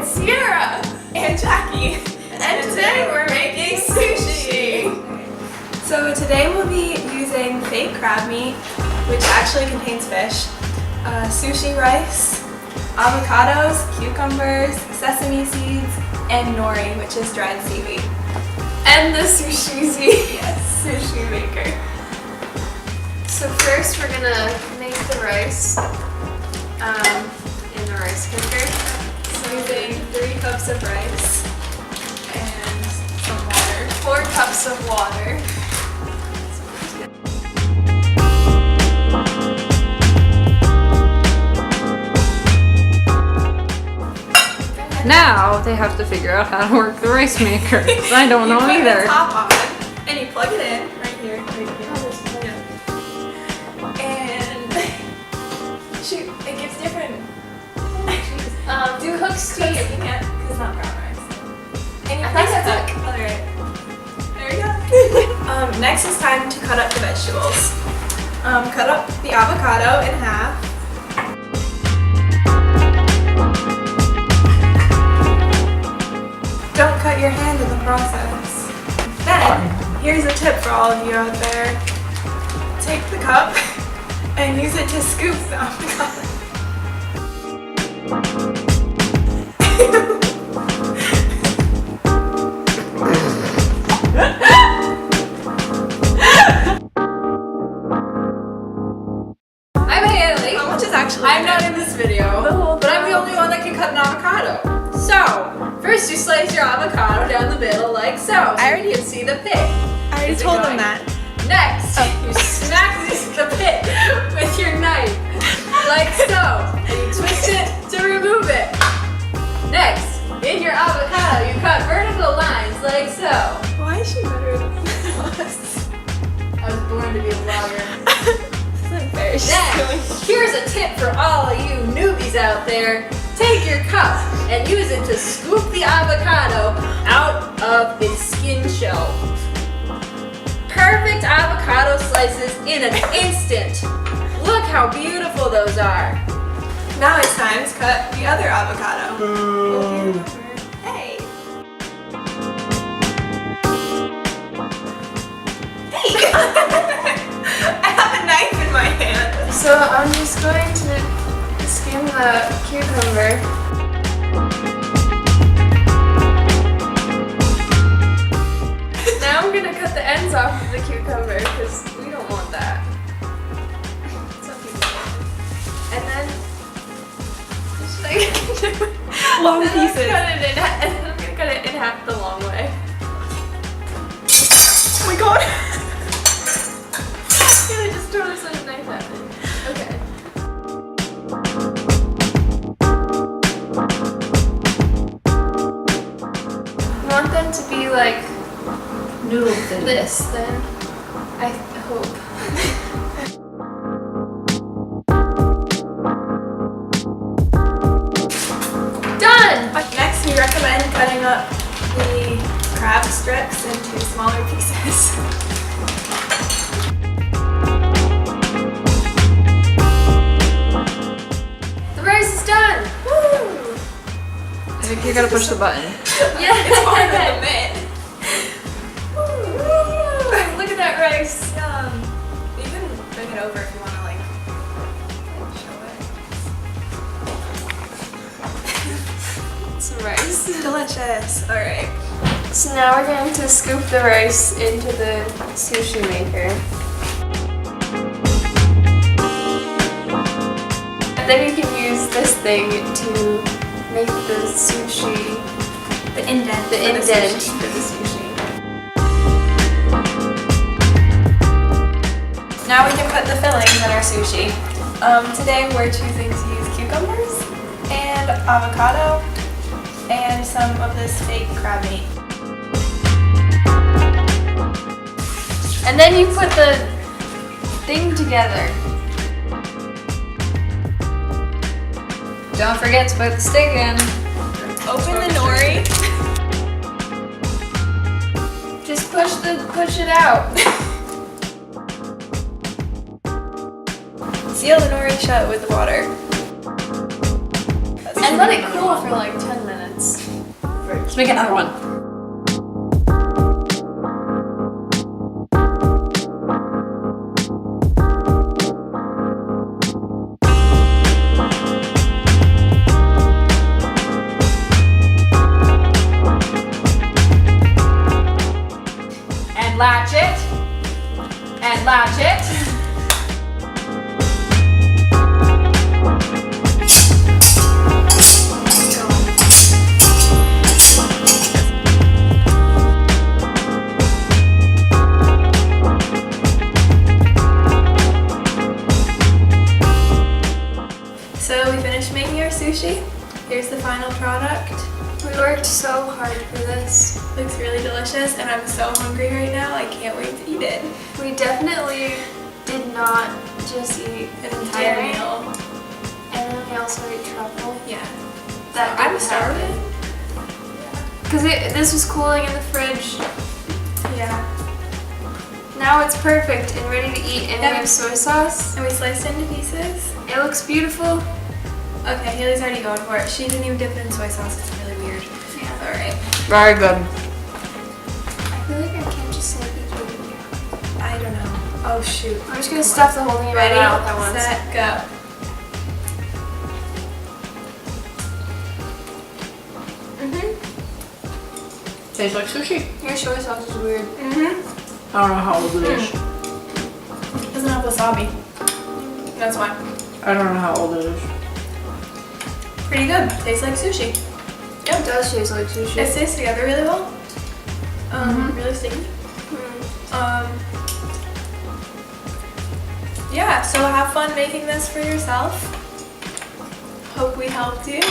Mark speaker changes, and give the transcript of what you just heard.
Speaker 1: it's Sierra
Speaker 2: and Jackie,
Speaker 1: and today we're making sushi.
Speaker 2: So today we'll be using fake crab meat, which actually contains fish, sushi rice, avocados, cucumbers, sesame seeds, and nori, which is dried seaweed.
Speaker 1: And the sushi
Speaker 2: Sushi maker.
Speaker 1: So first we're gonna make the rice in the rice cooker.
Speaker 2: So using 3 cups of rice and some water.
Speaker 1: 4 cups of water.
Speaker 3: Now they have to figure out how to work the rice maker. 'Cause I don't know
Speaker 2: You put
Speaker 3: either.
Speaker 2: the top on, and you plug it in right here. And shoot, it gives different.
Speaker 1: Do cook steam.
Speaker 2: You can't, because it's not brown rice. And you
Speaker 1: I
Speaker 2: press
Speaker 1: think that's
Speaker 2: cook. Alright. There we go. Next is time to cut up the vegetables. Cut up the avocado in half. Don't cut your hand in the process. Then, here's a tip for all of you out there. Take the cup and use it to scoop the avocado.
Speaker 3: I'm Hailey.
Speaker 2: How much is actually
Speaker 3: I'm not in this video, but I'm the only one that can cut an avocado. So, first you slice your avocado down the middle like so.
Speaker 2: I already-
Speaker 3: you can see the pit.
Speaker 2: I already
Speaker 3: Is it
Speaker 2: told them
Speaker 3: going?
Speaker 2: that.
Speaker 3: Next, you smack the pit with your knife, like so, and you twist it to remove it. Next, in your avocado, you cut vertical lines like so.
Speaker 2: Why is she better than us?
Speaker 3: I was born to be a vlogger.
Speaker 2: This isn't fair. She's doing-
Speaker 3: Next, here's a tip for all of you newbies out there. Take your cup and use it to scoop the avocado out of its skin shell. Perfect avocado slices in an instant. Look how beautiful those are.
Speaker 2: Now it's time to cut the other avocado. Hey. Hey. I have a knife in my hand.
Speaker 1: So I'm just going to skim the cucumber. Now I'm gonna cut the ends off of the cucumber because we don't want that. Some people do. And then just like
Speaker 2: Long
Speaker 1: then I'm
Speaker 2: pieces.
Speaker 1: cut it in, and then I'm gonna cut it in half the long way.
Speaker 2: Oh my god.
Speaker 1: Can I just throw this on a knife at me? Okay. You want them to be like
Speaker 3: Noodle thin.
Speaker 1: this then, I hope. Done!
Speaker 2: Next, we recommend cutting up the crab strips into smaller pieces.
Speaker 1: The rice is done! Woo!
Speaker 3: I think you gotta push the button.
Speaker 1: Yeah!
Speaker 2: It's harder than it.
Speaker 1: Woo! Look at that rice!
Speaker 2: Yum. You can bring it over if you want to like show
Speaker 1: Some rice.
Speaker 2: it. Delicious. All right.
Speaker 1: So now we're going to scoop the rice into the sushi maker. And then you can use this thing to make the sushi,
Speaker 2: The indent.
Speaker 1: the
Speaker 2: for
Speaker 1: indent
Speaker 2: sushi.
Speaker 1: for the sushi.
Speaker 2: Now we can put the fillings in our sushi. Today we're choosing to use cucumbers and avocado and some of this fake crab meat.
Speaker 1: And then you put the thing together.
Speaker 3: Don't forget to put the stick in.
Speaker 2: Open the nori.
Speaker 1: Just push it out.
Speaker 2: Seal the nori shut with water.
Speaker 1: And let it cool for like 10 minutes. minutes.
Speaker 3: Let's make another one. And latch it. And latch it.
Speaker 2: So we finished making our sushi. Here's the final product.
Speaker 1: We worked so hard for this.
Speaker 2: Looks really delicious and I'm so hungry right now. I can't wait to eat it.
Speaker 1: We definitely did not just eat
Speaker 2: An entire
Speaker 1: dinner,
Speaker 2: meal.
Speaker 1: and then we also ate truffle.
Speaker 2: Yeah.
Speaker 1: That
Speaker 2: I'm
Speaker 1: didn't
Speaker 2: starving.
Speaker 1: Because this was cooling in the fridge.
Speaker 2: Yeah.
Speaker 1: Now it's perfect and ready to eat, and
Speaker 2: Yep.
Speaker 1: we have soy sauce.
Speaker 2: And we sliced it into pieces.
Speaker 1: It looks beautiful.
Speaker 2: Okay, Hailey's already going for it. She didn't even dip it in soy sauce. It's really weird.
Speaker 1: Yeah.
Speaker 2: Alright.
Speaker 3: Very good.
Speaker 1: I feel like I can't just say eat with you.
Speaker 2: I don't know. Oh shoot.
Speaker 1: I'm just gonna stuff the whole thing in my
Speaker 2: Ready,
Speaker 1: mouth at once.
Speaker 2: set, go.
Speaker 3: Tastes like sushi.
Speaker 1: Your soy sauce is weird.
Speaker 2: Mm-hmm.
Speaker 3: I don't know how old it is.
Speaker 2: Doesn't have wasabi. That's why.
Speaker 3: I don't know how old it is.
Speaker 2: Pretty good. Tastes like sushi.
Speaker 1: It does taste like sushi.
Speaker 2: It stays together really well. Really sticky. Yeah, so have fun making this for yourself. Hope we helped you.